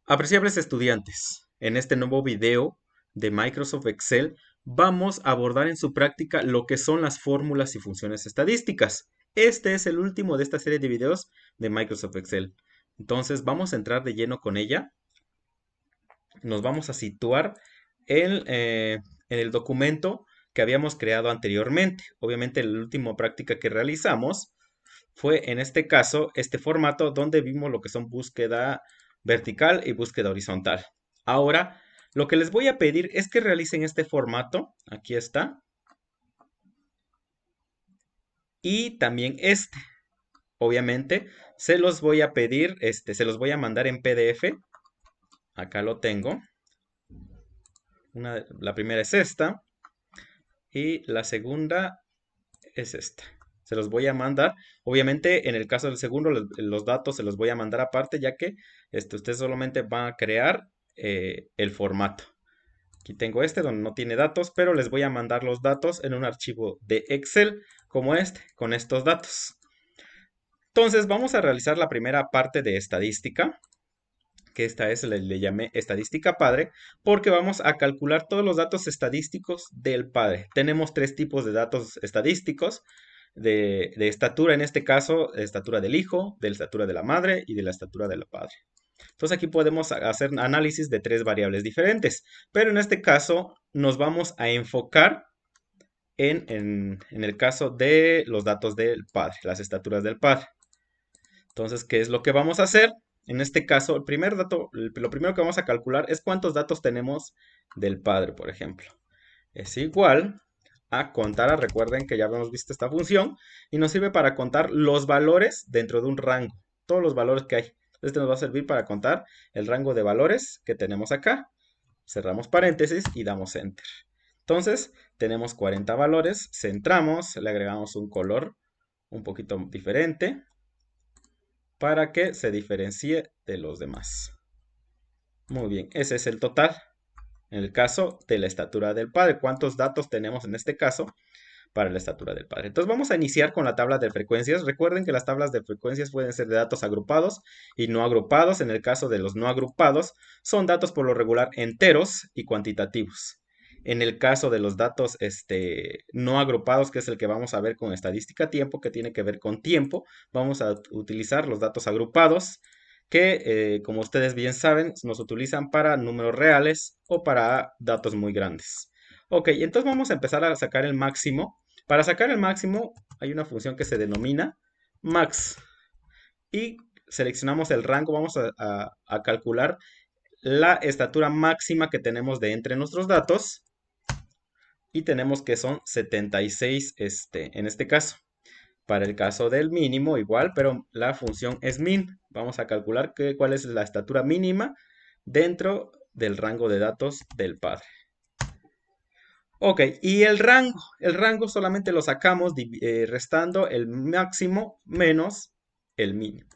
Apreciables estudiantes, en este nuevo video de Microsoft Excel vamos a abordar en su práctica lo que son las fórmulas y funciones estadísticas. Este es el último de esta serie de videos de Microsoft Excel. Entonces vamos a entrar de lleno con ella. Nos vamos a situar en el documento que habíamos creado anteriormente. Obviamente la última práctica que realizamos fue en este caso este formato donde vimos lo que son búsqueda vertical y búsqueda horizontal. Ahora, lo que les voy a pedir es que realicen este formato. Aquí está. Y también este. Obviamente, se los voy a pedir, se los voy a mandar en PDF. Acá lo tengo. La primera es esta. Y la segunda es esta. Se los voy a mandar. Obviamente, en el caso del segundo, los datos se los voy a mandar aparte, ya que ustedes solamente van a crear el formato. Aquí tengo este donde no tiene datos, pero les voy a mandar los datos en un archivo de Excel como este, con estos datos. Entonces, vamos a realizar la primera parte de estadística, que esta es, le llamé estadística padre, porque vamos a calcular todos los datos estadísticos del padre. Tenemos tres tipos de datos estadísticos. De estatura, en este caso, estatura del hijo, de la estatura de la madre y de la estatura del padre. Entonces aquí podemos hacer análisis de tres variables diferentes, pero en este caso nos vamos a enfocar en el caso de los datos del padre, las estaturas del padre. Entonces, ¿qué es lo que vamos a hacer? En este caso, el primer dato, lo primero que vamos a calcular es cuántos datos tenemos del padre, por ejemplo. Es igual a contar, recuerden que ya habíamos visto esta función, y nos sirve para contar los valores dentro de un rango, todos los valores que hay. Este nos va a servir para contar el rango de valores que tenemos acá. Cerramos paréntesis y damos enter. Entonces, tenemos 40 valores, centramos, le agregamos un color un poquito diferente para que se diferencie de los demás. Muy bien, ese es el total. En el caso de la estatura del padre, ¿cuántos datos tenemos en este caso para la estatura del padre? Entonces vamos a iniciar con la tabla de frecuencias. Recuerden que las tablas de frecuencias pueden ser de datos agrupados y no agrupados. En el caso de los no agrupados, son datos por lo regular enteros y cuantitativos. En el caso de los datos no agrupados, que es el que vamos a ver con estadística tiempo, que tiene que ver con tiempo, vamos a utilizar los datos agrupados, que como ustedes bien saben, nos utilizan para números reales o para datos muy grandes. Ok, entonces vamos a empezar a sacar el máximo. Para sacar el máximo hay una función que se denomina max. Y seleccionamos el rango, vamos a calcular la estatura máxima que tenemos de entre nuestros datos. Y tenemos que son 76 en este caso. Para el caso del mínimo igual, pero la función es min. Vamos a calcular cuál es la estatura mínima dentro del rango de datos del padre. Ok, y el rango solamente lo sacamos restando el máximo menos el mínimo.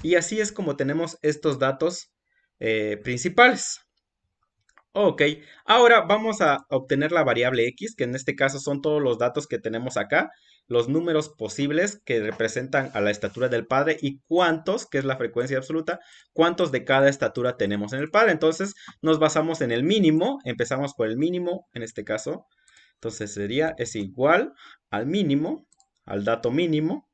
Y así es como tenemos estos datos principales. Ok, ahora vamos a obtener la variable x, que en este caso son todos los datos que tenemos acá, los números posibles que representan a la estatura del padre y cuántos, que es la frecuencia absoluta, cuántos de cada estatura tenemos en el padre. Entonces nos basamos en el mínimo, empezamos por el mínimo en este caso. Entonces es igual al mínimo, al dato mínimo,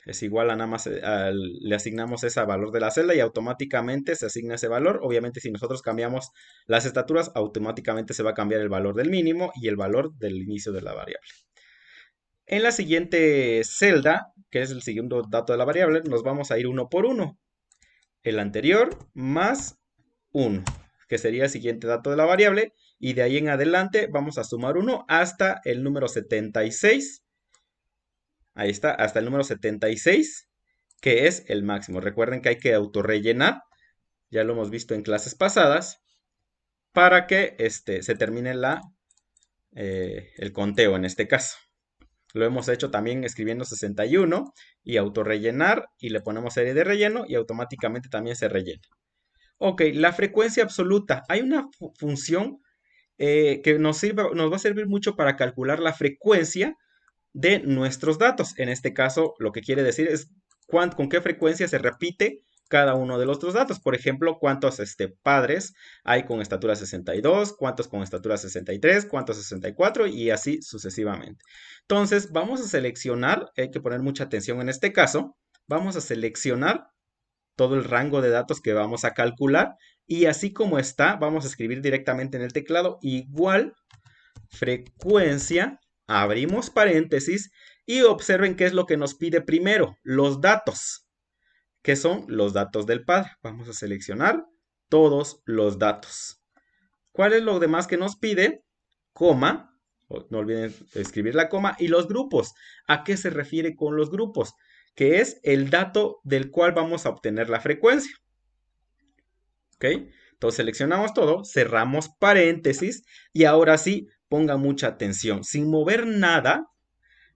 es igual a nada más, le asignamos ese valor de la celda y automáticamente se asigna ese valor. Obviamente si nosotros cambiamos las estaturas, automáticamente se va a cambiar el valor del mínimo y el valor del inicio de la variable. En la siguiente celda, que es el segundo dato de la variable, nos vamos a ir uno por uno. El anterior más 1, que sería el siguiente dato de la variable. Y de ahí en adelante vamos a sumar 1 hasta el número 76. Ahí está, hasta el número 76, que es el máximo. Recuerden que hay que autorrellenar, ya lo hemos visto en clases pasadas, para que se termine el conteo en este caso. Lo hemos hecho también escribiendo 61 y autorrellenar y le ponemos serie de relleno y automáticamente también se rellena. Ok, la frecuencia absoluta. Hay una función que nos va a servir mucho para calcular la frecuencia de nuestros datos. En este caso, lo que quiere decir es con qué frecuencia se repite cada uno de los otros datos. Por ejemplo, cuántos padres hay con estatura 62, cuántos con estatura 63, cuántos 64 y así sucesivamente. Entonces, vamos a seleccionar, hay que poner mucha atención en este caso, vamos a seleccionar todo el rango de datos que vamos a calcular y así como está, vamos a escribir directamente en el teclado igual frecuencia, abrimos paréntesis y observen qué es lo que nos pide primero, los datos, que son los datos del padre. Vamos a seleccionar todos los datos. ¿Cuál es lo demás que nos pide? Coma, no olviden escribir la coma, y los grupos. ¿A qué se refiere con los grupos? Que es el dato del cual vamos a obtener la frecuencia. ¿Ok? Entonces seleccionamos todo, cerramos paréntesis y ahora sí, pongan mucha atención. Sin mover nada,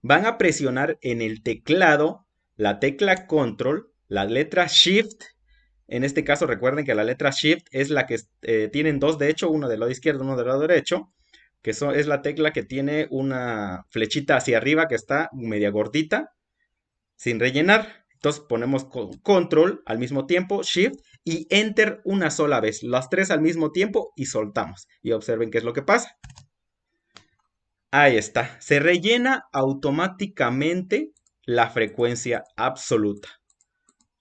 van a presionar en el teclado la tecla Control, la letra Shift. En este caso recuerden que la letra Shift es la que tienen dos, de hecho, uno del lado izquierdo, uno del lado derecho, que es la tecla que tiene una flechita hacia arriba que está media gordita, sin rellenar. Entonces ponemos Control al mismo tiempo, Shift y Enter una sola vez, las tres al mismo tiempo y soltamos. Y observen qué es lo que pasa. Ahí está, se rellena automáticamente la frecuencia absoluta.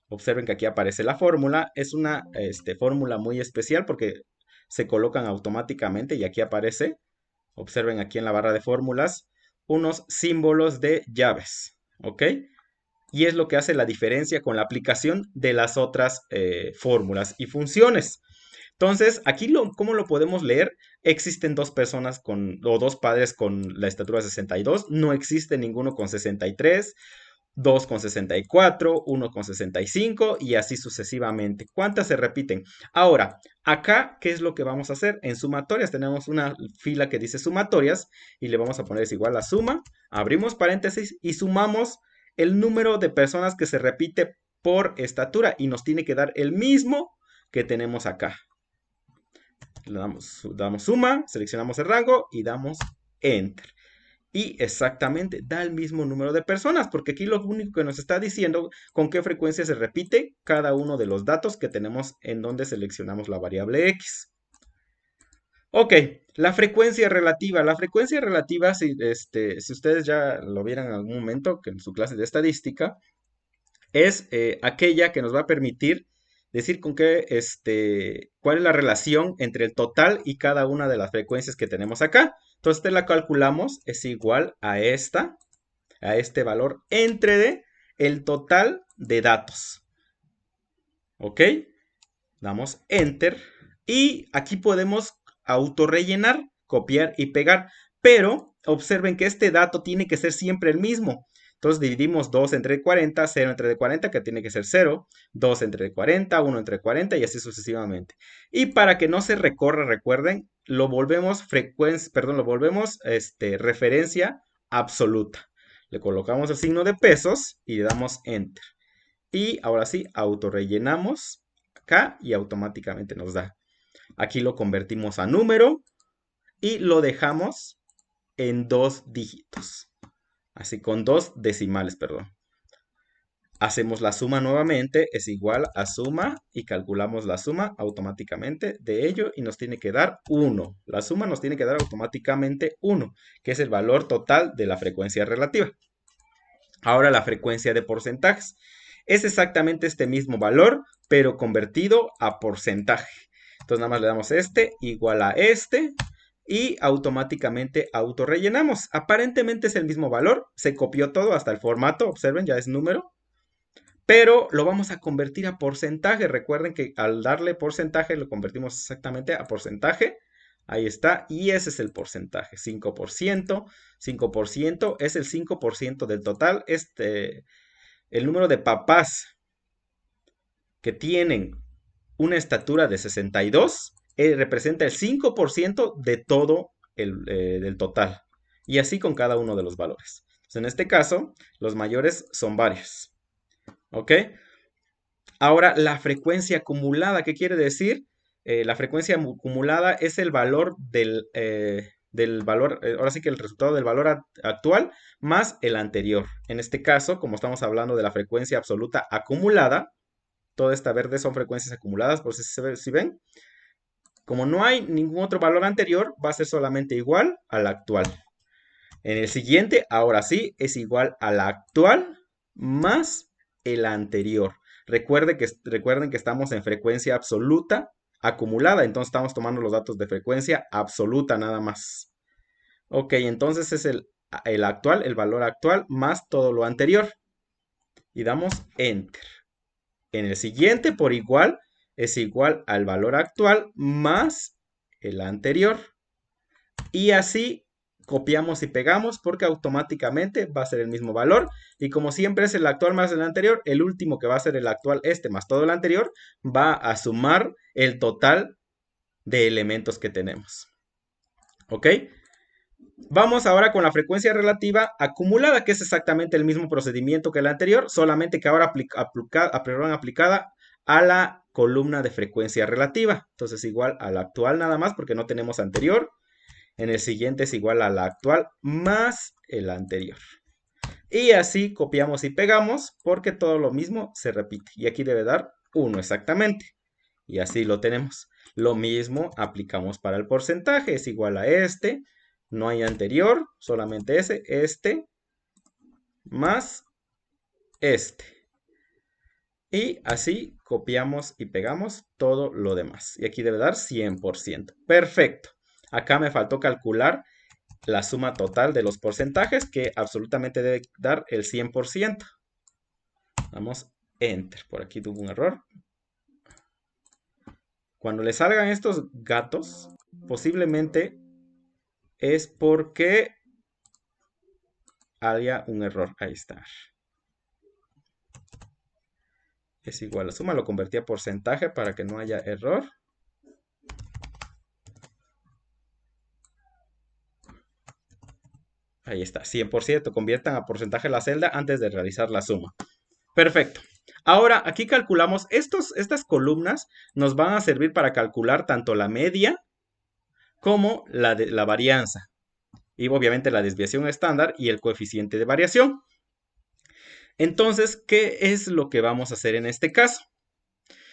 Observen que aquí aparece la fórmula, es una fórmula muy especial porque se colocan automáticamente y aquí aparece, observen aquí en la barra de fórmulas, unos símbolos de llaves, ¿ok? Y es lo que hace la diferencia con la aplicación de las otras fórmulas y funciones. Entonces, aquí, ¿cómo lo podemos leer? Existen dos personas o dos padres con la estatura 62, no existe ninguno con 63, dos con 64, uno con 65 y así sucesivamente. ¿Cuántas se repiten? Ahora, acá, ¿qué es lo que vamos a hacer? En sumatorias tenemos una fila que dice sumatorias y le vamos a poner es igual a suma, abrimos paréntesis y sumamos el número de personas que se repite por estatura y nos tiene que dar el mismo que tenemos acá. Le damos suma, seleccionamos el rango y damos enter. Y exactamente da el mismo número de personas, porque aquí lo único que nos está diciendo con qué frecuencia se repite cada uno de los datos que tenemos en donde seleccionamos la variable x. Ok, la frecuencia relativa. La frecuencia relativa, si ustedes ya lo vieran en algún momento, que en su clase de estadística, es aquella que nos va a permitir decir con qué, cuál es la relación entre el total y cada una de las frecuencias que tenemos acá. Entonces, la calculamos, es igual a este valor entre el total de datos. ¿Ok? Damos Enter. Y aquí podemos autorrellenar, copiar y pegar. Pero observen que este dato tiene que ser siempre el mismo. Entonces dividimos 2 entre 40, 0 entre 40, que tiene que ser 0, 2 entre 40, 1 entre 40 y así sucesivamente. Y para que no se recorra, recuerden, lo volvemos referencia absoluta. Le colocamos el signo de pesos y le damos Enter. Y ahora sí, autorrellenamos acá y automáticamente nos da. Aquí lo convertimos a número y lo dejamos en 2 dígitos. Así con 2 decimales, perdón. Hacemos la suma nuevamente, es igual a suma y calculamos la suma automáticamente de ello y nos tiene que dar 1. La suma nos tiene que dar automáticamente 1, que es el valor total de la frecuencia relativa. Ahora la frecuencia de porcentajes. Es exactamente este mismo valor, pero convertido a porcentaje. Entonces nada más le damos igual a y automáticamente autorrellenamos. Aparentemente es el mismo valor, se copió todo hasta el formato, observen, ya es número, pero lo vamos a convertir a porcentaje. Recuerden que al darle porcentaje lo convertimos exactamente a porcentaje. Ahí está, y ese es el porcentaje, 5%, 5% es el 5% del total. El número de papás que tienen una estatura de 62 representa el 5% de todo del total. Y así con cada uno de los valores. Entonces, en este caso, los mayores son varios. ¿Ok? Ahora, la frecuencia acumulada, ¿qué quiere decir? La frecuencia acumulada es el valor del valor, ahora sí que el resultado del valor actual más el anterior. En este caso, como estamos hablando de la frecuencia absoluta acumulada, Toda esta verde son frecuencias acumuladas, por si ven. Como no hay ningún otro valor anterior, va a ser solamente igual al actual. En el siguiente, ahora sí, es igual al actual más el anterior. Recuerden que estamos en frecuencia absoluta acumulada, entonces estamos tomando los datos de frecuencia absoluta nada más. Ok, entonces es el actual, el valor actual más todo lo anterior. Y damos Enter. En el siguiente, por igual, es igual al valor actual más el anterior. Y así copiamos y pegamos porque automáticamente va a ser el mismo valor. Y como siempre es el actual más el anterior, el último que va a ser el actual más todo el anterior, va a sumar el total de elementos que tenemos. ¿Ok? Vamos ahora con la frecuencia relativa acumulada, que es exactamente el mismo procedimiento que el anterior, solamente que ahora aplicada a la columna de frecuencia relativa. Entonces igual a la actual nada más porque no tenemos anterior. En el siguiente es igual a la actual más el anterior. Y así copiamos y pegamos porque todo lo mismo se repite. Y aquí debe dar 1 exactamente. Y así lo tenemos. Lo mismo aplicamos para el porcentaje. Es igual a este. No hay anterior, solamente este más este. Y así copiamos y pegamos todo lo demás. Y aquí debe dar 100%. Perfecto. Acá me faltó calcular la suma total de los porcentajes, que absolutamente debe dar el 100%. Damos Enter. Por aquí tuvo un error. Cuando le salgan estos gatos, posiblemente es porque haya un error. Ahí está. Es igual a suma. Lo convertí a porcentaje para que no haya error. Ahí está, 100%. Conviertan a porcentaje la celda antes de realizar la suma. Perfecto. Ahora, aquí calculamos, estas columnas nos van a servir para calcular tanto la media como la varianza. Y obviamente la desviación estándar y el coeficiente de variación. Entonces, ¿qué es lo que vamos a hacer en este caso?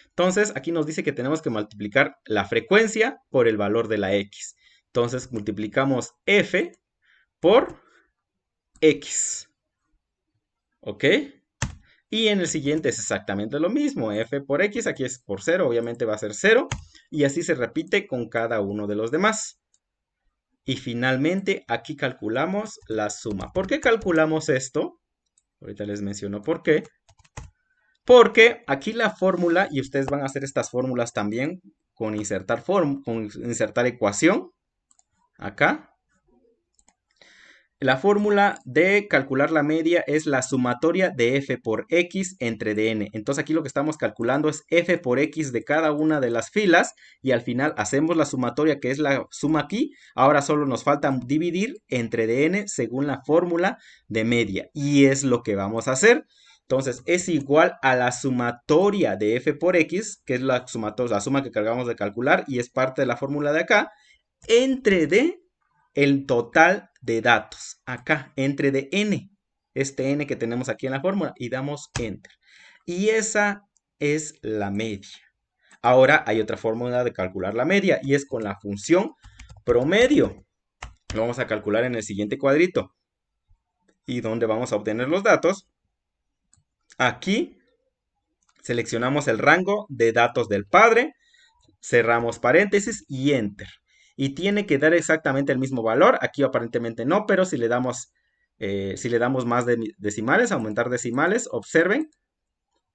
Entonces, aquí nos dice que tenemos que multiplicar la frecuencia por el valor de la X. Entonces, multiplicamos F por X. ¿Ok? Y en el siguiente es exactamente lo mismo. F por X, aquí es por 0, obviamente va a ser 0. Y así se repite con cada uno de los demás. Y finalmente aquí calculamos la suma. ¿Por qué calculamos esto? Ahorita les menciono por qué. Porque aquí la fórmula, y ustedes van a hacer estas fórmulas también con insertar ecuación. Acá. La fórmula de calcular la media es la sumatoria de f por x entre dn. Entonces aquí lo que estamos calculando es f por x de cada una de las filas y al final hacemos la sumatoria, que es la suma aquí. Ahora solo nos falta dividir entre dn según la fórmula de media y es lo que vamos a hacer. Entonces es igual a la sumatoria de f por x, que es la suma que acabamos de calcular y es parte de la fórmula de acá, entre d el total de datos. Acá, entre de n. Este n que tenemos aquí en la fórmula. Y damos Enter. Y esa es la media. Ahora hay otra fórmula de calcular la media. Y es con la función promedio. Lo vamos a calcular en el siguiente cuadrito. Y donde vamos a obtener los datos. Aquí seleccionamos el rango de datos del padre. Cerramos paréntesis y Enter. Y tiene que dar exactamente el mismo valor. Aquí aparentemente no, pero si le damos más decimales, aumentar decimales, observen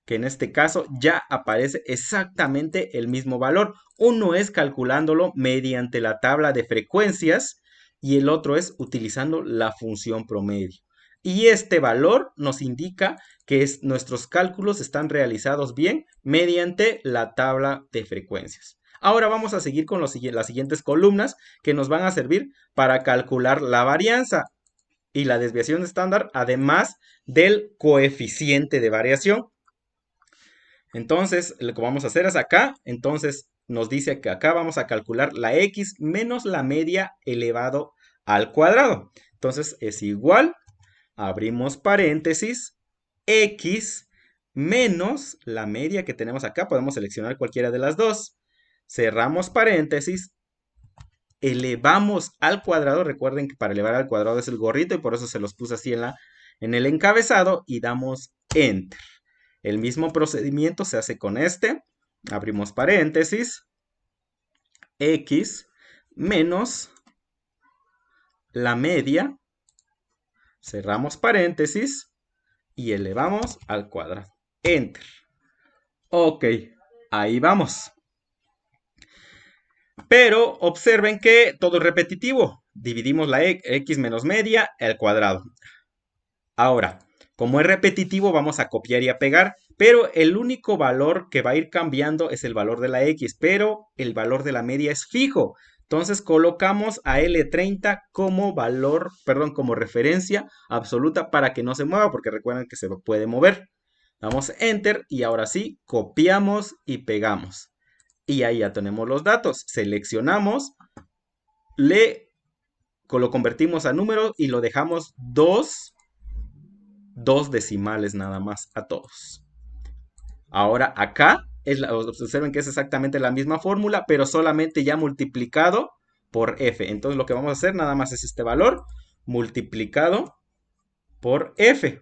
que en este caso ya aparece exactamente el mismo valor. Uno es calculándolo mediante la tabla de frecuencias y el otro es utilizando la función promedio. Y este valor nos indica que nuestros cálculos están realizados bien mediante la tabla de frecuencias. Ahora vamos a seguir con las siguientes columnas que nos van a servir para calcular la varianza y la desviación estándar, además del coeficiente de variación. Entonces, lo que vamos a hacer es acá, entonces nos dice que acá vamos a calcular la X menos la media elevado al cuadrado. Entonces, es igual, abrimos paréntesis, X menos la media que tenemos acá. Podemos seleccionar cualquiera de las dos. Cerramos paréntesis. Elevamos al cuadrado. Recuerden que para elevar al cuadrado es el gorrito y por eso se los puse así en el encabezado y damos Enter. El mismo procedimiento se hace con este. Abrimos paréntesis. X menos la media. Cerramos paréntesis y elevamos al cuadrado. Enter. Ok, ahí vamos. Pero observen que todo es repetitivo. Dividimos la x menos media al cuadrado. Ahora, como es repetitivo, vamos a copiar y a pegar. Pero el único valor que va a ir cambiando es el valor de la x. Pero el valor de la media es fijo. Entonces colocamos a L30 como valor, perdón, como referencia absoluta para que no se mueva. Porque recuerden que se puede mover. Damos Enter y ahora sí, copiamos y pegamos. Y ahí ya tenemos los datos. Seleccionamos, lo convertimos a número y lo dejamos dos decimales nada más a todos. Ahora acá, observen que es exactamente la misma fórmula, pero solamente ya multiplicado por f. Entonces lo que vamos a hacer nada más es este valor multiplicado por f.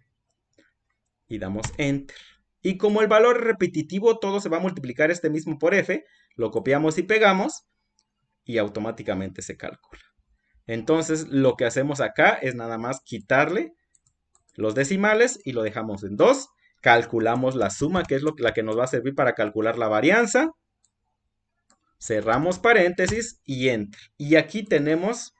Y damos Enter. Y como el valor es repetitivo, todo se va a multiplicar este mismo por f. Lo copiamos y pegamos y automáticamente se calcula. Entonces lo que hacemos acá es nada más quitarle los decimales y lo dejamos en 2. Calculamos la suma, que es la que nos va a servir para calcular la varianza. Cerramos paréntesis y Enter. Y aquí tenemos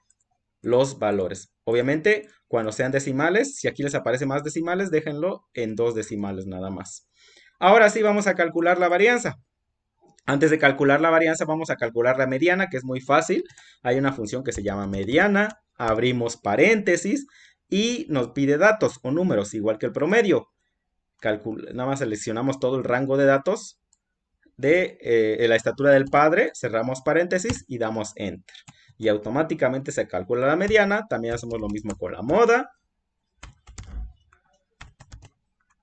los valores. Obviamente, cuando sean decimales, si aquí les aparece más decimales, déjenlo en 2 decimales nada más. Ahora sí vamos a calcular la varianza. Antes de calcular la varianza, vamos a calcular la mediana, que es muy fácil. Hay una función que se llama mediana. Abrimos paréntesis y nos pide datos o números, igual que el promedio. Nada más seleccionamos todo el rango de datos de la estatura del padre. Cerramos paréntesis y damos Enter. Y automáticamente se calcula la mediana. También hacemos lo mismo con la moda.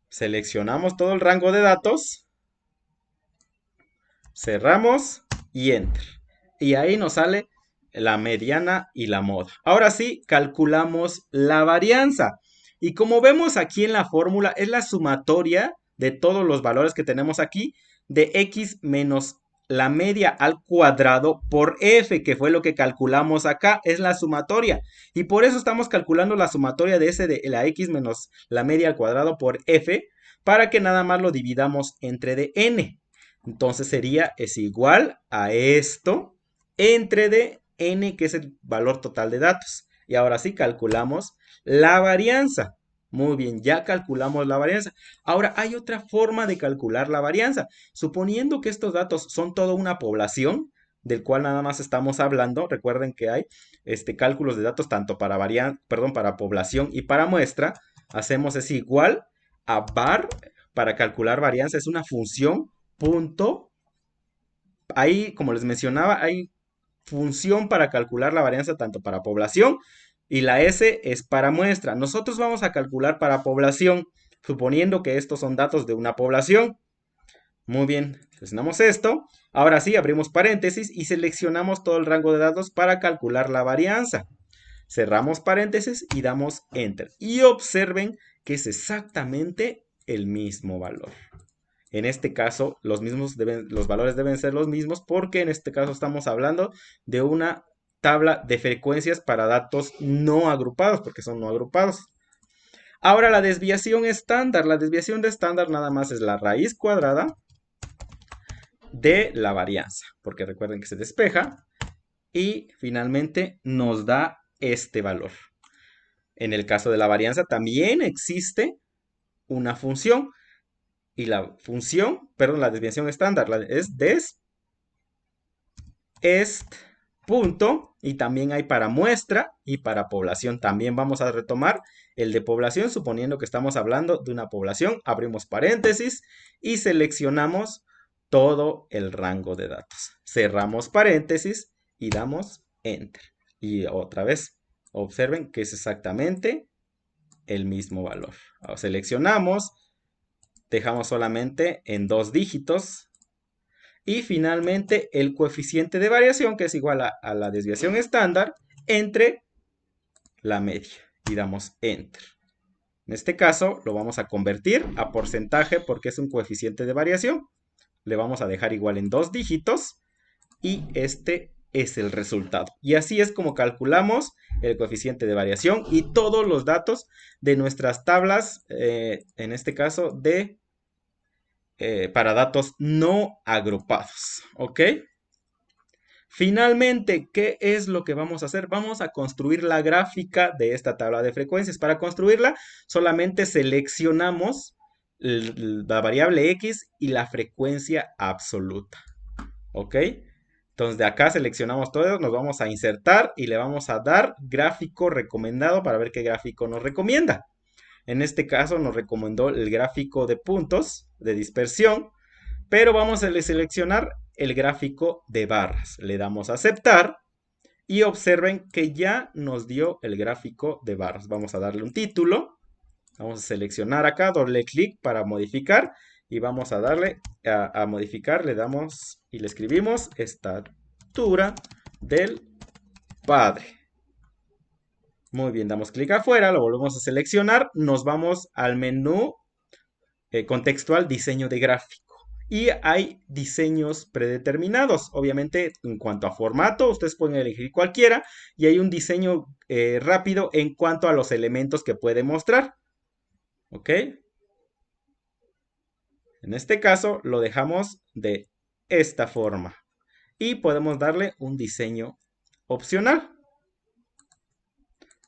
Seleccionamos todo el rango de datos. Cerramos y Enter. Y ahí nos sale la mediana y la moda. Ahora sí, calculamos la varianza. Y como vemos aquí en la fórmula, es la sumatoria de todos los valores que tenemos aquí de x menos la media al cuadrado por f, que fue lo que calculamos acá, es la sumatoria. Y por eso estamos calculando la sumatoria de ese de la x menos la media al cuadrado por f, para que nada más lo dividamos entre dn. Entonces es igual a esto entre dn, que es el valor total de datos. Y ahora sí calculamos la varianza. Muy bien, ya calculamos la varianza. Ahora hay otra forma de calcular la varianza. Suponiendo que estos datos son toda una población, del cual nada más estamos hablando. Recuerden que hay cálculos de datos tanto para para población y para muestra. Hacemos es igual a var para calcular varianza. Es una función punto. Ahí, como les mencionaba, hay función para calcular la varianza tanto para población y la S es para muestra. Nosotros vamos a calcular para población, suponiendo que estos son datos de una población. Muy bien, seleccionamos esto. Ahora sí, abrimos paréntesis y seleccionamos todo el rango de datos para calcular la varianza. Cerramos paréntesis y damos Enter. Y observen que es exactamente el mismo valor. En este caso, los valores deben ser los mismos porque en este caso estamos hablando de una tabla de frecuencias para datos no agrupados, porque son no agrupados. Ahora la desviación estándar. La desviación de estándar nada más es la raíz cuadrada de la varianza, porque recuerden que se despeja y finalmente nos da este valor. En el caso de la varianza también existe una función. Y la función, perdón, la desviación estándar es punto. Y también hay para muestra y para población. También vamos a retomar el de población, suponiendo que estamos hablando de una población. Abrimos paréntesis y seleccionamos todo el rango de datos. Cerramos paréntesis y damos Enter. Y otra vez, observen que es exactamente el mismo valor. Ahora seleccionamos. dejamos solamente en 2 dígitos. Y finalmente el coeficiente de variación, que es igual a la desviación estándar entre la media. Y damos Enter. En este caso lo vamos a convertir a porcentaje porque es un coeficiente de variación. Le vamos a dejar igual en 2 dígitos. Y este es el resultado. Y así es como calculamos el coeficiente de variación y todos los datos de nuestras tablas, en este caso para datos no agrupados. ¿Ok? Finalmente, ¿qué es lo que vamos a hacer? Vamos a construir la gráfica de esta tabla de frecuencias. Para construirla, solamente seleccionamos la variable X y la frecuencia absoluta. ¿Ok? Entonces de acá seleccionamos todo, nos vamos a insertar y le vamos a dar gráfico recomendado para ver qué gráfico nos recomienda. En este caso nos recomendó el gráfico de puntos de dispersión, pero vamos a seleccionar el gráfico de barras. Le damos a aceptar y observen que ya nos dio el gráfico de barras. Vamos a darle un título, vamos a seleccionar acá, doble clic para modificar y vamos a darle a modificar, le damos y le escribimos estatura del padre. Muy bien, damos clic afuera, lo volvemos a seleccionar, nos vamos al menú contextual diseño de gráfico. Y hay diseños predeterminados. Obviamente, en cuanto a formato, ustedes pueden elegir cualquiera. Y hay un diseño rápido en cuanto a los elementos que puede mostrar. ¿Ok? En este caso, lo dejamos de esta forma. Y podemos darle un diseño opcional.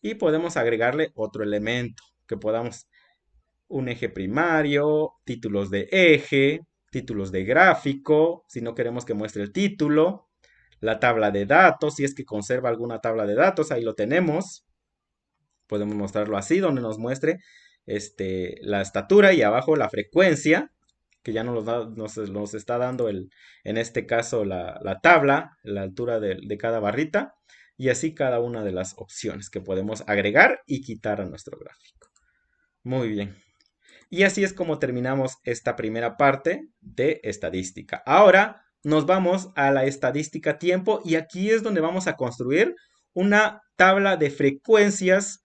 Y podemos agregarle otro elemento que podamos. Un eje primario, títulos de eje, títulos de gráfico, si no queremos que muestre el título, la tabla de datos, si es que conserva alguna tabla de datos, ahí lo tenemos. Podemos mostrarlo así, donde nos muestre la estatura y abajo la frecuencia, que ya nos está dando en este caso la tabla, la altura de cada barrita, y así cada una de las opciones que podemos agregar y quitar a nuestro gráfico. Muy bien. Y así es como terminamos esta primera parte de estadística. Ahora nos vamos a la estadística tiempo y aquí es donde vamos a construir una tabla de frecuencias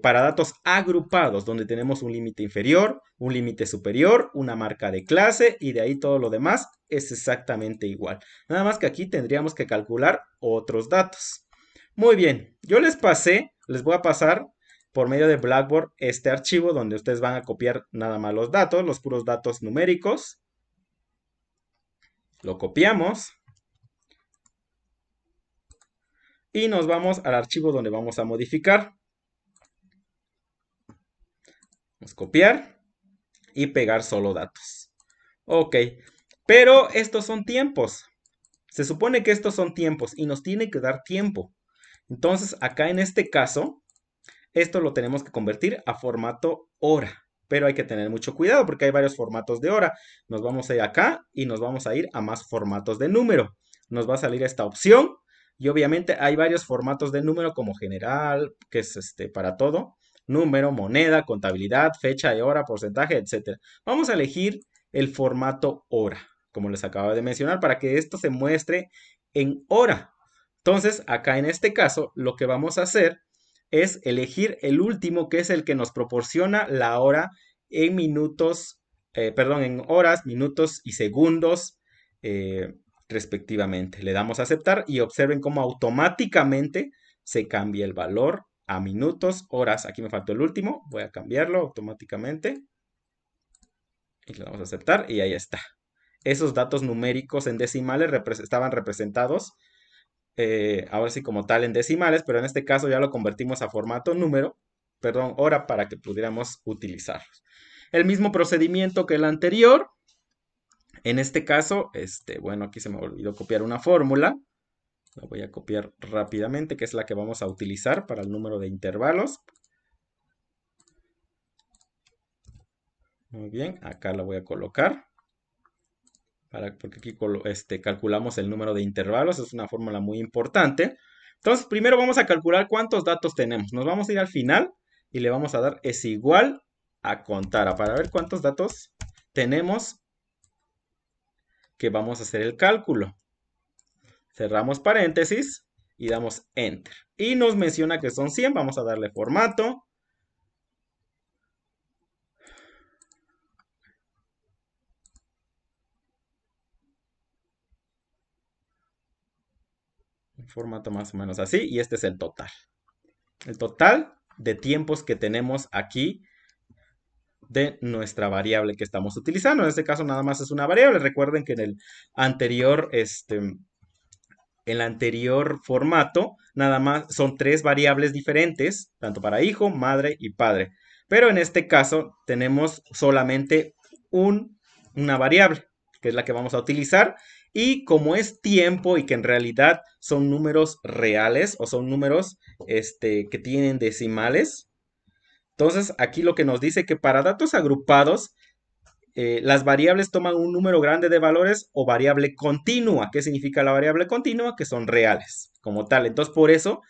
para datos agrupados, donde tenemos un límite inferior, un límite superior, una marca de clase y de ahí todo lo demás es exactamente igual. Nada más que aquí tendríamos que calcular otros datos. Muy bien, yo les voy a pasar por medio de Blackboard este archivo donde ustedes van a copiar nada más los datos, los puros datos numéricos. Lo copiamos. Y nos vamos al archivo donde vamos a modificar. Vamos a copiar y pegar solo datos. Ok, pero estos son tiempos. Se supone que estos son tiempos y nos tiene que dar tiempo. Entonces acá en este caso, esto lo tenemos que convertir a formato hora. Pero hay que tener mucho cuidado porque hay varios formatos de hora. Nos vamos a ir acá y nos vamos a ir a más formatos de número. Nos va a salir esta opción. Y obviamente hay varios formatos de número como general, que es para todo. Número, moneda, contabilidad, fecha de hora, porcentaje, etc. Vamos a elegir el formato hora, como les acabo de mencionar, para que esto se muestre en hora. Entonces, acá en este caso, lo que vamos a hacer es elegir el último, que es el que nos proporciona la hora en minutos, en horas, minutos y segundos respectivamente. Le damos a aceptar y observen cómo automáticamente se cambia el valor a minutos, horas. Aquí me faltó el último, voy a cambiarlo automáticamente. Y le damos a aceptar y ahí está. Esos datos numéricos en decimales estaban representados ahora sí como tal en decimales, pero en este caso ya lo convertimos a formato hora para que pudiéramos utilizarlos. El mismo procedimiento que el anterior. En este caso, bueno, aquí se me olvidó copiar una fórmula. La voy a copiar rápidamente, que es la que vamos a utilizar para el número de intervalos. Muy bien, acá la voy a colocar. Porque aquí calculamos el número de intervalos, es una fórmula muy importante. Entonces, primero vamos a calcular cuántos datos tenemos. Nos vamos a ir al final y le vamos a dar es igual a contar, para ver cuántos datos tenemos que vamos a hacer el cálculo. Cerramos paréntesis y damos Enter. Y nos menciona que son 100. Vamos a darle formato. Un formato más o menos así. Y este es el total. El total de tiempos que tenemos aquí de nuestra variable que estamos utilizando. En este caso nada más es una variable. Recuerden que en el anterior formato nada más son 3 variables diferentes, tanto para hijo, madre y padre. Pero en este caso tenemos solamente una variable, que es la que vamos a utilizar. Y como es tiempo y que en realidad son números reales o son números que tienen decimales, entonces aquí lo que nos dice que para datos agrupados las variables toman un número grande de valores o variable continua. ¿Qué significa la variable continua? Que son reales como tal. Entonces por eso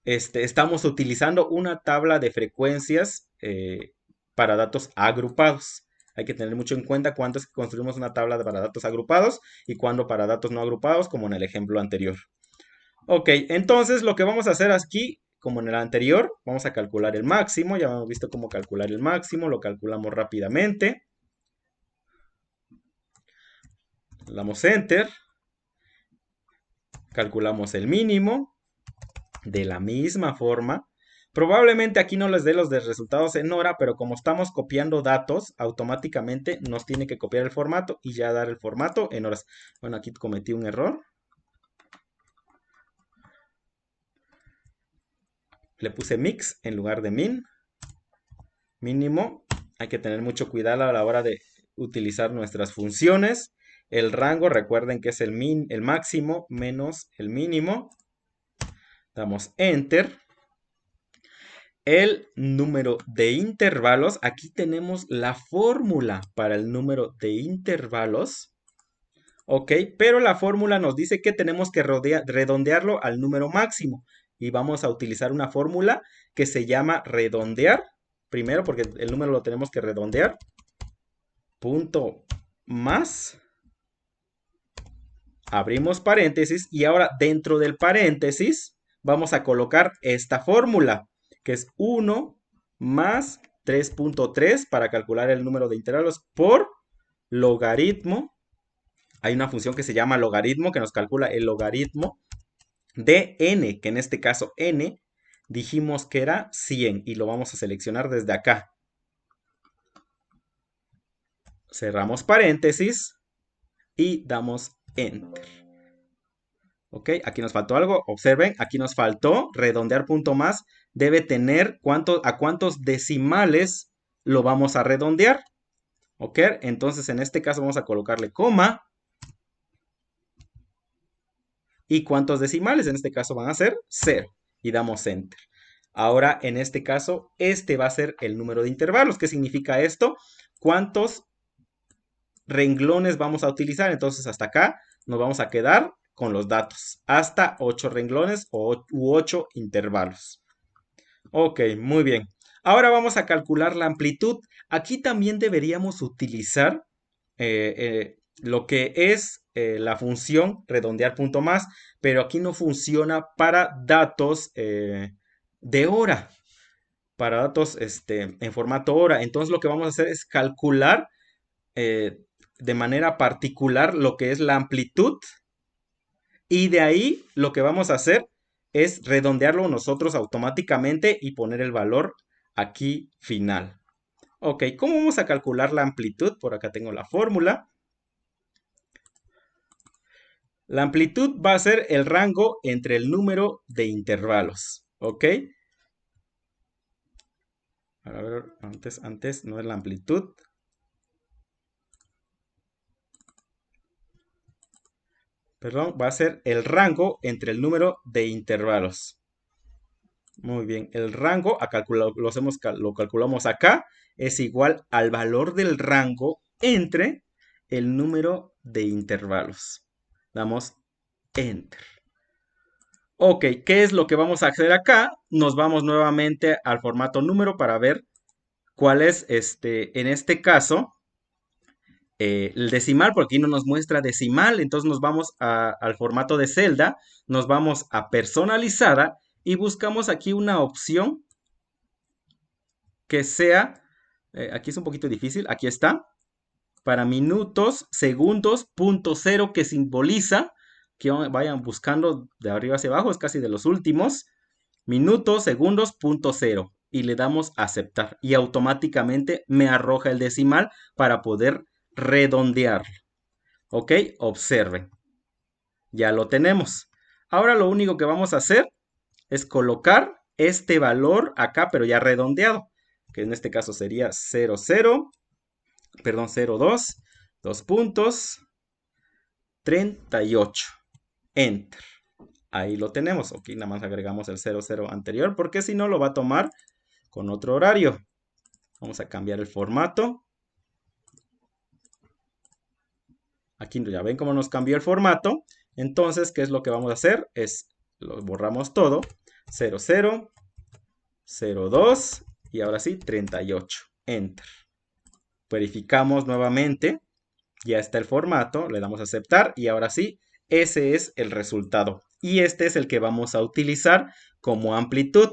estamos utilizando una tabla de frecuencias para datos agrupados. Hay que tener mucho en cuenta cuándo es que construimos una tabla para datos agrupados y cuándo para datos no agrupados, como en el ejemplo anterior. Ok, entonces lo que vamos a hacer aquí, como en el anterior, vamos a calcular el máximo. Ya hemos visto cómo calcular el máximo, lo calculamos rápidamente. Damos Enter. Calculamos el mínimo. De la misma forma. Probablemente aquí no les dé los de resultados en hora, pero como estamos copiando datos, automáticamente nos tiene que copiar el formato y ya dar el formato en horas. Bueno, aquí cometí un error. Le puse mix en lugar de min. Mínimo. Hay que tener mucho cuidado a la hora de utilizar nuestras funciones. El rango, recuerden que es el máximo menos el mínimo. Damos Enter. El número de intervalos, aquí tenemos la fórmula para el número de intervalos. Ok, pero la fórmula nos dice que tenemos que redondearlo al número máximo. Y vamos a utilizar una fórmula que se llama redondear. Primero, porque el número lo tenemos que redondear. Punto más. Abrimos paréntesis y ahora dentro del paréntesis vamos a colocar esta fórmula, que es 1 más 3.3 para calcular el número de intervalos por logaritmo. Hay una función que se llama logaritmo que nos calcula el logaritmo de n, que en este caso n dijimos que era 100 y lo vamos a seleccionar desde acá. Cerramos paréntesis y damos Enter. Ok, aquí nos faltó algo. Observen, aquí nos faltó redondear punto más. Debe tener a cuántos decimales lo vamos a redondear. Ok, entonces en este caso vamos a colocarle coma. ¿Y cuántos decimales? En este caso van a ser 0. Y damos Enter. Ahora, en este caso, este va a ser el número de intervalos. ¿Qué significa esto? ¿Cuántos renglones vamos a utilizar? Entonces, hasta acá nos vamos a quedar con los datos. Hasta 8 renglones u 8 intervalos. Ok, muy bien. Ahora vamos a calcular la amplitud. Aquí también deberíamos utilizar lo que es la función redondear punto más, pero aquí no funciona para datos de hora, para datos en formato hora. Entonces lo que vamos a hacer es calcular de manera particular lo que es la amplitud y de ahí lo que vamos a hacer es redondearlo nosotros automáticamente y poner el valor aquí final. Ok, ¿cómo vamos a calcular la amplitud? Por acá tengo la fórmula. La amplitud va a ser el rango entre el número de intervalos. ¿Ok? A ver, antes no es la amplitud. Perdón, va a ser el rango entre el número de intervalos. Muy bien, el rango, lo calculamos acá, es igual al valor del rango entre el número de intervalos. Damos Enter. Ok, ¿qué es lo que vamos a hacer acá? Nos vamos nuevamente al formato número para ver cuál es, en este caso, el decimal, porque aquí no nos muestra decimal, entonces nos vamos al formato de celda, nos vamos a personalizada y buscamos aquí una opción que sea, aquí es un poquito difícil, aquí está, para minutos, segundos, punto cero, que simboliza que vayan buscando de arriba hacia abajo, es casi de los últimos, minutos, segundos, punto cero, y le damos a aceptar y automáticamente me arroja el decimal para poder redondearlo. Ok, observen, ya lo tenemos. Ahora lo único que vamos a hacer es colocar este valor acá, pero ya redondeado, que en este caso sería 00, perdón, 02, 2 puntos, 38. Enter. Ahí lo tenemos. Aquí nada más agregamos el 00 anterior, porque si no lo va a tomar con otro horario. Vamos a cambiar el formato. Aquí ya ven cómo nos cambió el formato. Entonces, ¿qué es lo que vamos a hacer? Lo borramos todo. 00, 02 y ahora sí 38. Enter. Verificamos nuevamente. Ya está el formato. Le damos a aceptar y ahora sí, ese es el resultado. Y este es el que vamos a utilizar como amplitud.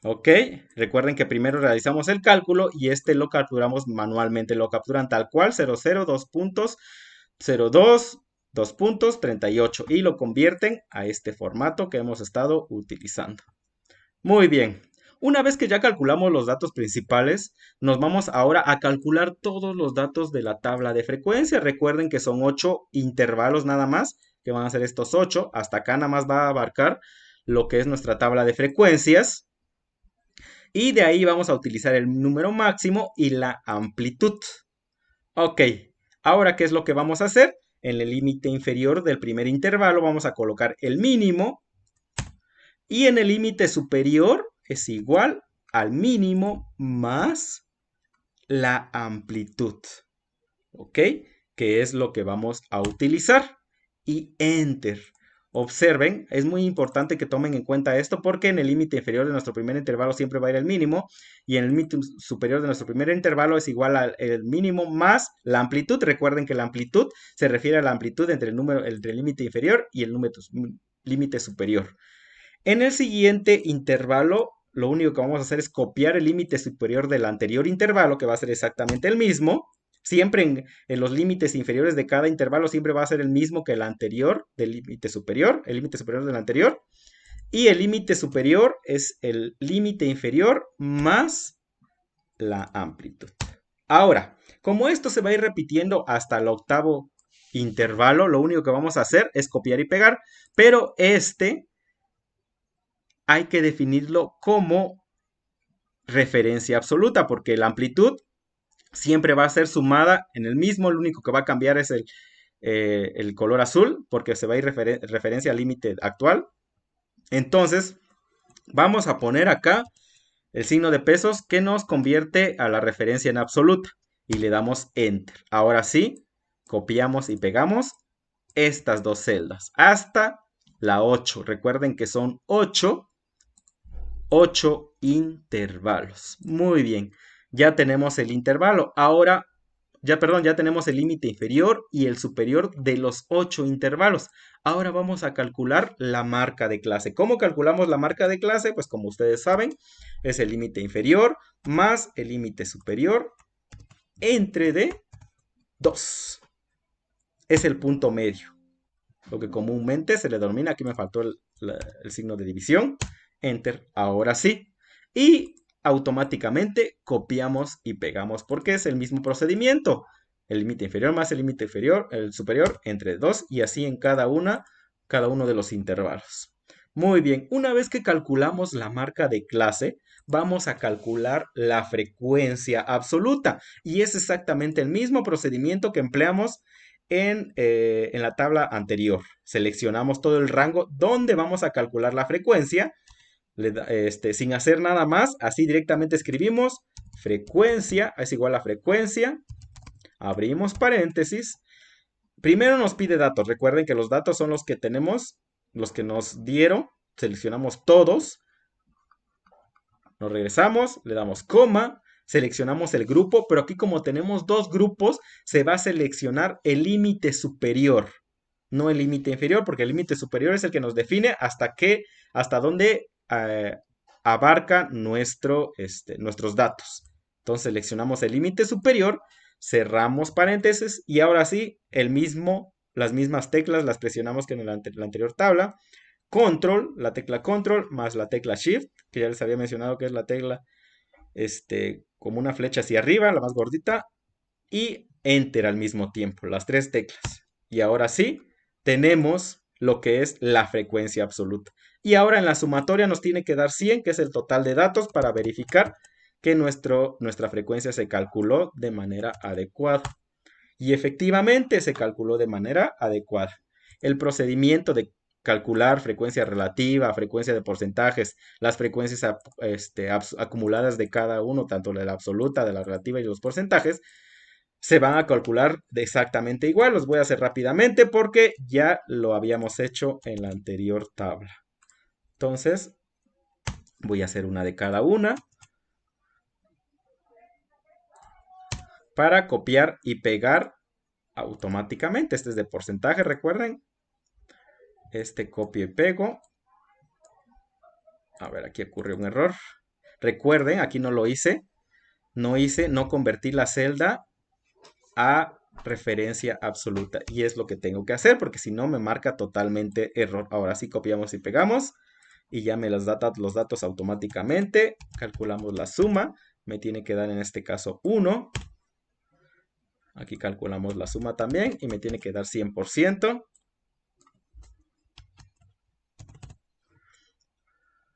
Ok, recuerden que primero realizamos el cálculo y este lo capturamos manualmente, lo capturan tal cual, 00, 2 puntos, 02, 2 puntos, 38 y lo convierten a este formato que hemos estado utilizando. Muy bien, una vez que ya calculamos los datos principales, nos vamos ahora a calcular todos los datos de la tabla de frecuencia. Recuerden que son 8 intervalos nada más, que van a ser estos 8, hasta acá nada más va a abarcar lo que es nuestra tabla de frecuencias. Y de ahí vamos a utilizar el número máximo y la amplitud. Ok, ahora ¿qué es lo que vamos a hacer? En el límite inferior del primer intervalo vamos a colocar el mínimo. Y en el límite superior es igual al mínimo más la amplitud. ¿Ok? Que es lo que vamos a utilizar. Y Enter. Observen, es muy importante que tomen en cuenta esto porque en el límite inferior de nuestro primer intervalo siempre va a ir el mínimo y en el límite superior de nuestro primer intervalo es igual al mínimo más la amplitud. Recuerden que la amplitud se refiere a la amplitud entre el límite inferior y el límite superior. En el siguiente intervalo, lo único que vamos a hacer es copiar el límite superior del anterior intervalo, que va a ser exactamente el mismo. Siempre en los límites inferiores de cada intervalo siempre va a ser el mismo que el anterior del límite superior, el límite superior del anterior. Y el límite superior es el límite inferior más la amplitud. Ahora, como esto se va a ir repitiendo hasta el octavo intervalo, lo único que vamos a hacer es copiar y pegar, pero hay que definirlo como referencia absoluta, porque la amplitud siempre va a ser sumada en el mismo, lo único que va a cambiar es el color azul, porque se va a ir referencia al límite actual. Entonces, vamos a poner acá el signo de pesos que nos convierte a la referencia en absoluta y le damos Enter. Ahora sí, copiamos y pegamos estas dos celdas hasta la 8. Recuerden que son 8 intervalos. Muy bien, ya tenemos el intervalo. Ahora, ya tenemos el límite inferior y el superior de los 8 intervalos. Ahora vamos a calcular la marca de clase. ¿Cómo calculamos la marca de clase? Pues como ustedes saben, es el límite inferior más el límite superior entre de 2. Es el punto medio. Lo que comúnmente se le denomina, aquí me faltó el signo de división. Enter, ahora sí. Y automáticamente copiamos y pegamos porque es el mismo procedimiento. El límite inferior más el límite inferior, el superior entre 2 y así en cada uno de los intervalos. Muy bien, una vez que calculamos la marca de clase, vamos a calcular la frecuencia absoluta. Y es exactamente el mismo procedimiento que empleamos en la tabla anterior. Seleccionamos todo el rango donde vamos a calcular la frecuencia. Sin hacer nada más, así directamente escribimos frecuencia es igual a frecuencia, abrimos paréntesis. Primero nos pide datos. Recuerden que los datos son los que tenemos, los que nos dieron. Seleccionamos todos. Nos regresamos, le damos coma seleccionamos el grupo, pero aquí como tenemos dos grupos, se va a seleccionar el límite superior, no el límite inferior, porque el límite superior es el que nos define hasta dónde abarca nuestros datos. Entonces seleccionamos el límite superior, cerramos paréntesis y ahora sí, las mismas teclas las presionamos que en la anterior tabla. Control, la tecla Control más la tecla Shift, que ya les había mencionado que es la tecla como una flecha hacia arriba, la más gordita, y Enter al mismo tiempo, las tres teclas. Y ahora sí, tenemos lo que es la frecuencia absoluta. Y ahora en la sumatoria nos tiene que dar 100, que es el total de datos, para verificar que nuestra frecuencia se calculó de manera adecuada. Y efectivamente se calculó de manera adecuada. El procedimiento de calcular frecuencia relativa, frecuencia de porcentajes, las frecuencias acumuladas de cada uno, tanto de la absoluta, de la relativa y los porcentajes, se van a calcular de exactamente igual. Los voy a hacer rápidamente porque ya lo habíamos hecho en la anterior tabla. Entonces, voy a hacer una de cada una para copiar y pegar automáticamente. Este es de porcentaje, recuerden. Copio y pego. A ver, aquí ocurrió un error. Recuerden, aquí no lo hice. No convertí la celda a referencia absoluta. Y es lo que tengo que hacer, porque si no me marca totalmente error. Ahora sí copiamos y pegamos. Y ya me los datos automáticamente. Calculamos la suma. Me tiene que dar en este caso 1. Aquí calculamos la suma también. Y me tiene que dar 100%.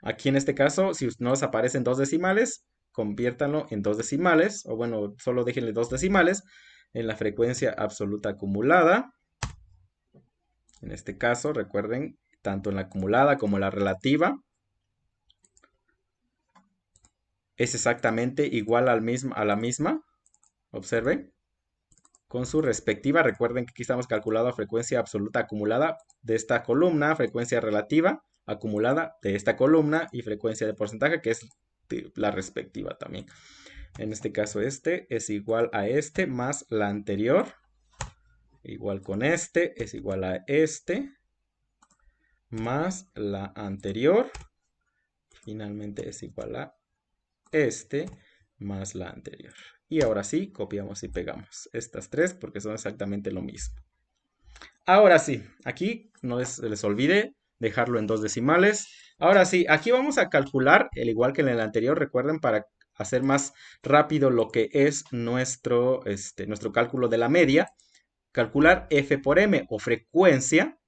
Aquí en este caso, si no os aparecen dos decimales, conviértanlo en dos decimales, o bueno, solo déjenle dos decimales en la frecuencia absoluta acumulada. En este caso, recuerden, tanto en la acumulada como en la relativa, es exactamente igual a la misma. Observen. Con su respectiva, recuerden que aquí estamos calculando frecuencia absoluta acumulada de esta columna, frecuencia relativa acumulada de esta columna y frecuencia de porcentaje, que es la respectiva también. En este caso este es igual a este más la anterior. Igual con este es igual a este más la anterior. Finalmente es igual a este más la anterior. Y ahora sí, copiamos y pegamos estas tres porque son exactamente lo mismo. Ahora sí, aquí no les olvide dejarlo en dos decimales. Ahora sí, aquí vamos a calcular, al igual que en el anterior, recuerden, para hacer más rápido lo que es nuestro cálculo de la media, calcular f por m o frecuencia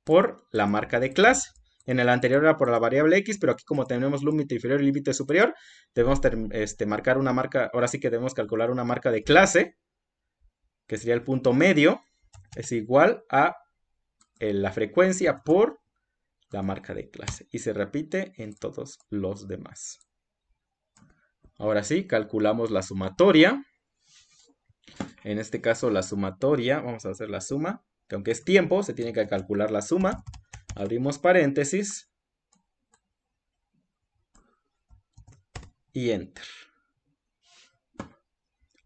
por la marca de clase. En el anterior era por la variable x, pero aquí como tenemos límite inferior y límite superior, debemos marcar una marca, ahora sí que debemos calcular una marca de clase, que sería el punto medio, es igual a la frecuencia por la marca de clase. Y se repite en todos los demás. Ahora sí, calculamos la sumatoria. En este caso la sumatoria, vamos a hacer la suma, que aunque es tiempo, se tiene que calcular la suma. Abrimos paréntesis. Y Enter.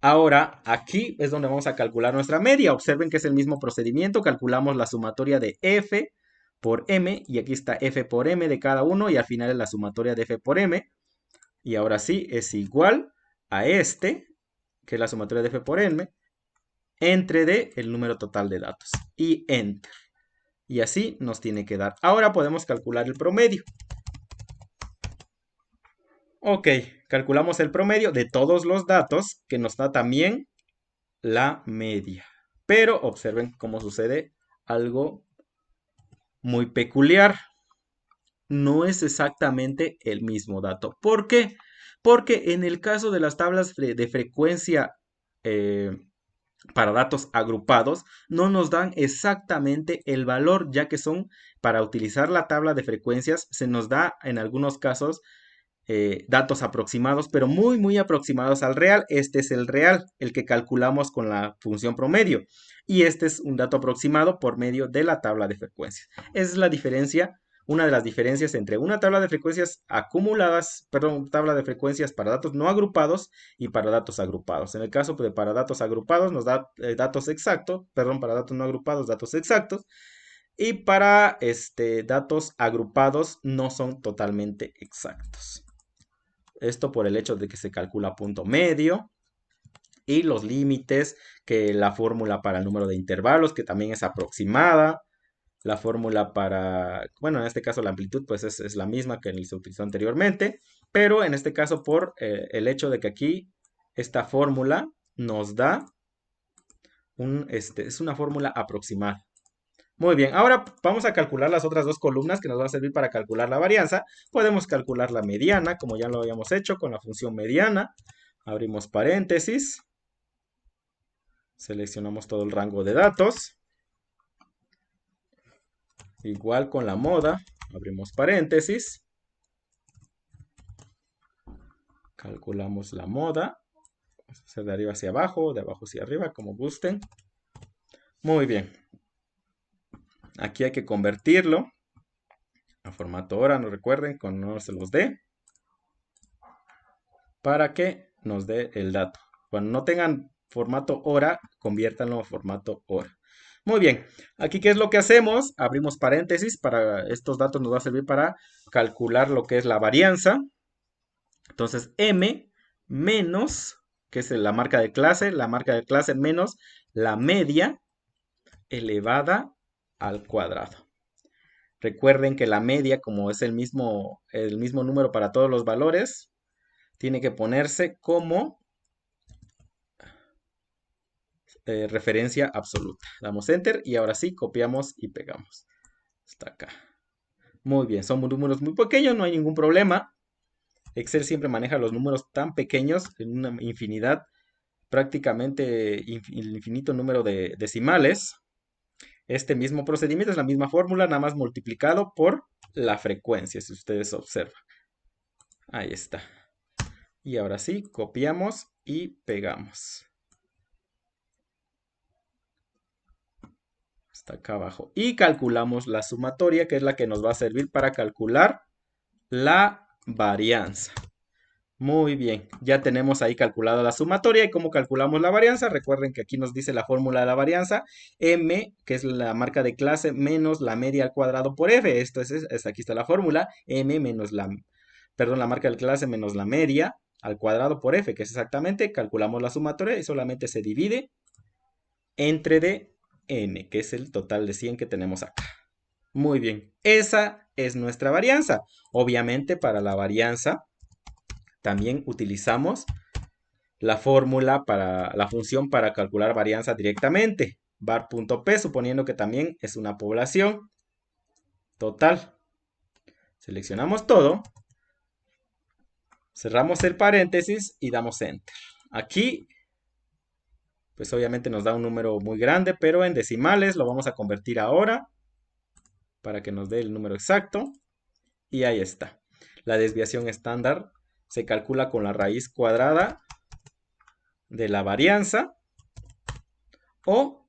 Ahora, aquí es donde vamos a calcular nuestra media. Observen que es el mismo procedimiento. Calculamos la sumatoria de f por m. Y aquí está f por m de cada uno. Y al final es la sumatoria de f por m. Y ahora sí, es igual a que es la sumatoria de f por m, entre d, el número total de datos. Y Enter. Y así nos tiene que dar. Ahora podemos calcular el promedio. Ok, calculamos el promedio de todos los datos, que nos da también la media. Pero observen cómo sucede algo muy peculiar. No es exactamente el mismo dato. ¿Por qué? Porque en el caso de las tablas de frecuencia para datos agrupados, no nos dan exactamente el valor, ya que para utilizar la tabla de frecuencias, se nos da en algunos casos datos aproximados, pero muy, muy aproximados al real. Este es el real, el que calculamos con la función promedio. Y este es un dato aproximado por medio de la tabla de frecuencias. Esa es la diferencia una de las diferencias entre una tabla de frecuencias acumuladas, perdón, tabla de frecuencias para datos no agrupados y para datos agrupados. En el caso de para datos agrupados nos da datos exactos, perdón, para datos no agrupados, datos exactos. Y para datos agrupados no son totalmente exactos. Esto por el hecho de que se calcula punto medio y los límites, que la fórmula para el número de intervalos, que también es aproximada. La fórmula para, bueno, en este caso la amplitud pues es la misma que se utilizó anteriormente, pero en este caso por el hecho de que aquí esta fórmula nos da es una fórmula aproximada. Muy bien, ahora vamos a calcular las otras dos columnas que nos va a servir para calcular la varianza. Podemos calcular la mediana, como ya lo habíamos hecho con la función mediana. Abrimos paréntesis. Seleccionamos todo el rango de datos. Igual con la moda. Abrimos paréntesis. Calculamos la moda. Vamos a hacer de arriba hacia abajo, de abajo hacia arriba, como gusten. Muy bien. Aquí hay que convertirlo a formato hora, no recuerden, cuando no se los dé, para que nos dé el dato. Cuando no tengan formato hora, conviértanlo a formato hora. Muy bien, aquí ¿qué es lo que hacemos? Abrimos paréntesis, para estos datos nos va a servir para calcular lo que es la varianza. Entonces, m menos, que es la marca de clase menos la media elevada al cuadrado. Recuerden que la media, como es el mismo número para todos los valores, tiene que ponerse como referencia absoluta. Damos enter y ahora sí copiamos y pegamos. Hasta acá. Muy bien, son números muy pequeños, no hay ningún problema. Excel siempre maneja los números tan pequeños en una infinidad, prácticamente el infinito número de decimales. Este mismo procedimiento es la misma fórmula, nada más multiplicado por la frecuencia, si ustedes observan. Ahí está. Y ahora sí, copiamos y pegamos. Hasta acá abajo. Y calculamos la sumatoria, que es la que nos va a servir para calcular la varianza. Muy bien, ya tenemos ahí calculada la sumatoria y cómo calculamos la varianza. Recuerden que aquí nos dice la fórmula de la varianza, m, que es la marca de clase, menos la media al cuadrado por f. Esto aquí está la fórmula, m menos la marca de clase menos la media al cuadrado por f, que es exactamente, calculamos la sumatoria y solamente se divide entre dn, que es el total de 100 que tenemos acá. Muy bien, esa es nuestra varianza. Obviamente para la varianza también utilizamos la fórmula para la función para calcular varianza directamente. var.p, suponiendo que también es una población total. Seleccionamos todo. Cerramos el paréntesis y damos enter. Aquí, pues obviamente nos da un número muy grande, pero en decimales lo vamos a convertir ahora para que nos dé el número exacto. Y ahí está. La desviación estándar se calcula con la raíz cuadrada de la varianza o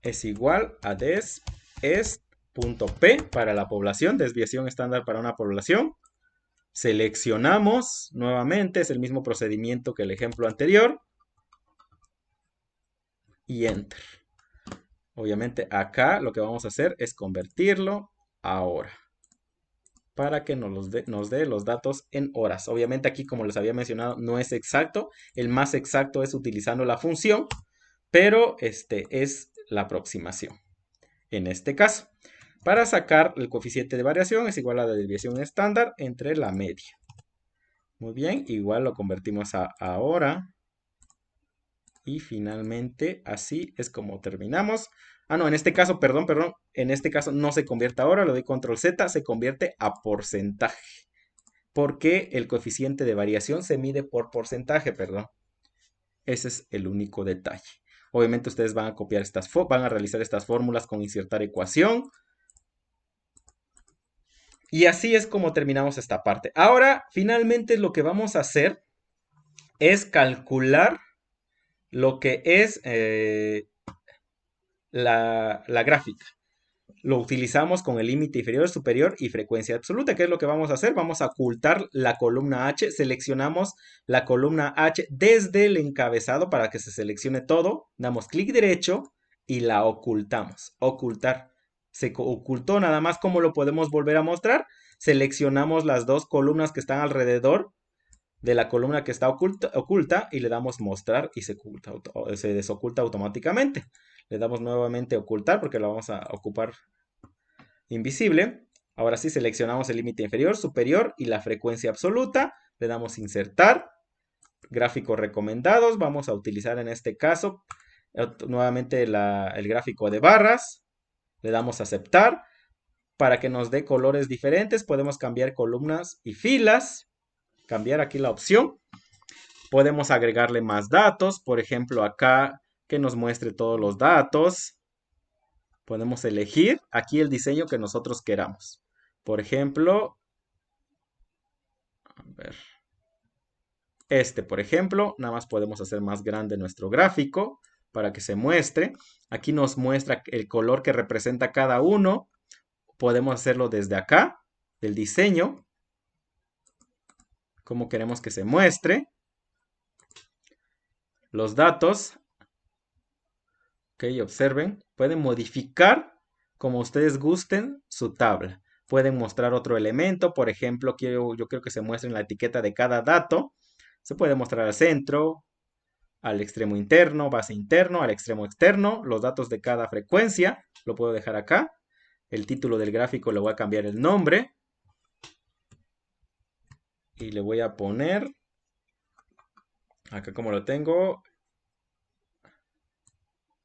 es igual a des.p para la población, desviación estándar para una población. Seleccionamos nuevamente, es el mismo procedimiento que el ejemplo anterior. Y enter. Obviamente acá lo que vamos a hacer es convertirlo a hora, para que nos dé los datos en horas. Obviamente aquí, como les había mencionado, no es exacto. El más exacto es utilizando la función, pero es la aproximación. En este caso, para sacar el coeficiente de variación es igual a la desviación estándar entre la media. Muy bien, igual lo convertimos a hora. Y finalmente, así es como terminamos. Ah, no, en este caso, perdón, en este caso no se convierte ahora, le doy control Z, se convierte a porcentaje. Porque el coeficiente de variación se mide por porcentaje, perdón. Ese es el único detalle. Obviamente ustedes van a copiar van a realizar estas fórmulas con insertar ecuación. Y así es como terminamos esta parte. Ahora, finalmente lo que vamos a hacer es calcular lo que es la gráfica. lo utilizamos con el límite inferior, superior y frecuencia absoluta. ¿Qué es lo que vamos a hacer? Vamos a ocultar la columna H. Seleccionamos la columna H desde el encabezado para que se seleccione todo. Damos clic derecho y la ocultamos. Ocultar. Se ocultó nada más. ¿Cómo lo podemos volver a mostrar? Seleccionamos las dos columnas que están alrededor de la columna que está oculta y le damos mostrar y se desoculta automáticamente. Le damos nuevamente ocultar porque lo vamos a ocupar invisible. Ahora sí seleccionamos el límite inferior, superior y la frecuencia absoluta. Le damos insertar. Gráficos recomendados. Vamos a utilizar en este caso nuevamente el gráfico de barras. Le damos aceptar. Para que nos dé colores diferentes podemos cambiar columnas y filas. Cambiar aquí la opción. Podemos agregarle más datos. Por ejemplo acá que nos muestre todos los datos. Podemos elegir aquí el diseño que nosotros queramos. Por ejemplo, a ver, por ejemplo, nada más podemos hacer más grande nuestro gráfico para que se muestre. Aquí nos muestra el color que representa cada uno. Podemos hacerlo desde acá, del diseño, como queremos que se muestre. Los datos, ok, observen, pueden modificar como ustedes gusten su tabla. Pueden mostrar otro elemento, por ejemplo, yo quiero que se muestre en la etiqueta de cada dato. Se puede mostrar al centro, al extremo interno, base interno, al extremo externo, los datos de cada frecuencia, lo puedo dejar acá. El título del gráfico le voy a cambiar el nombre. Y le voy a poner, acá como lo tengo,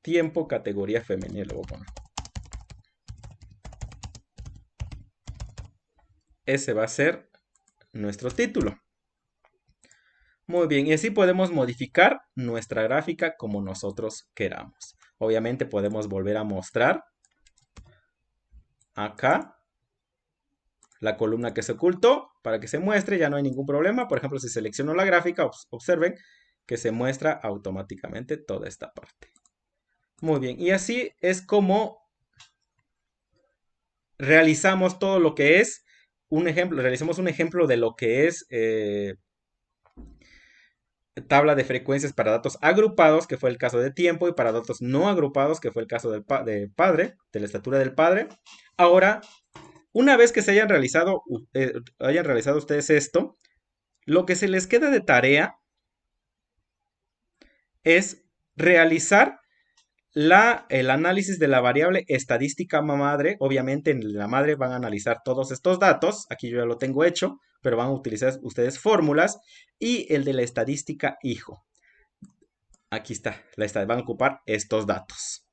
tiempo, categoría femenina, le voy a poner. Ese va a ser nuestro título. Muy bien, y así podemos modificar nuestra gráfica como nosotros queramos. Obviamente podemos volver a mostrar acá la columna que se ocultó para que se muestre, ya no hay ningún problema. Por ejemplo, si selecciono la gráfica, observen que se muestra automáticamente toda esta parte. Muy bien, y así es como realizamos todo lo que es un ejemplo, realizamos un ejemplo de lo que es tabla de frecuencias para datos agrupados, que fue el caso de tiempo, y para datos no agrupados, que fue el caso de padre, de la estatura del padre. Ahora, una vez que se hayan realizado ustedes esto, lo que se les queda de tarea es realizar el análisis de la variable estadística madre. Obviamente en la madre van a analizar todos estos datos. Aquí yo ya lo tengo hecho, pero van a utilizar ustedes fórmulas. Y el de la estadística hijo. Aquí está, van a ocupar estos datos.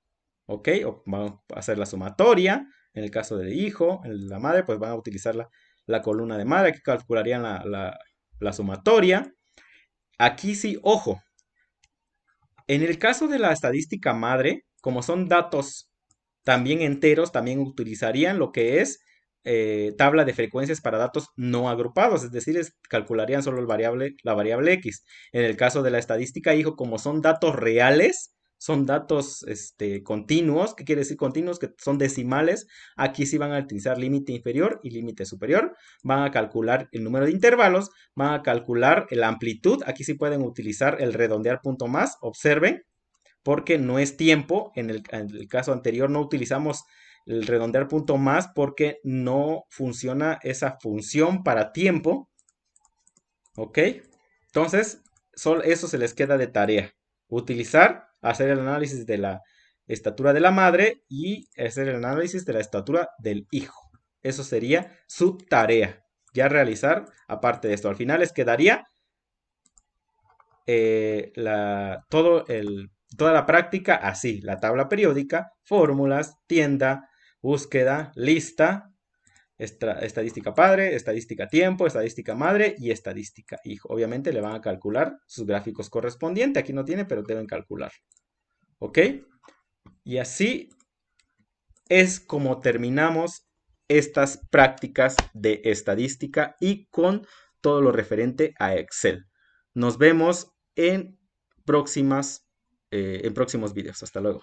¿Ok? O van a hacer la sumatoria. En el caso del hijo, en la madre, pues van a utilizar la columna de madre. Aquí calcularían la sumatoria. Aquí sí, ojo. En el caso de la estadística madre, como son datos también enteros, también utilizarían lo que es tabla de frecuencias para datos no agrupados, es decir, calcularían solo la variable X. En el caso de la estadística hijo, como son datos reales, son datos continuos. ¿Qué quiere decir continuos? Que son decimales. Aquí sí van a utilizar límite inferior y límite superior. Van a calcular el número de intervalos, van a calcular la amplitud. Aquí sí pueden utilizar el redondear punto más. Observen, porque no es tiempo. En el caso anterior no utilizamos el redondear punto más porque no funciona esa función para tiempo. ¿Ok? Entonces, eso se les queda de tarea. Hacer el análisis de la estatura de la madre y hacer el análisis de la estatura del hijo. Eso sería su tarea. Ya realizar, aparte de esto, al final les quedaría toda la práctica así: la tabla periódica, fórmulas, tienda, búsqueda, lista, estadística padre, estadística tiempo, estadística madre y estadística hijo. Obviamente le van a calcular sus gráficos correspondientes. Aquí no tiene, pero deben calcular. ¿Ok? Y así es como terminamos estas prácticas de estadística y con todo lo referente a Excel. Nos vemos en próximos videos. Hasta luego.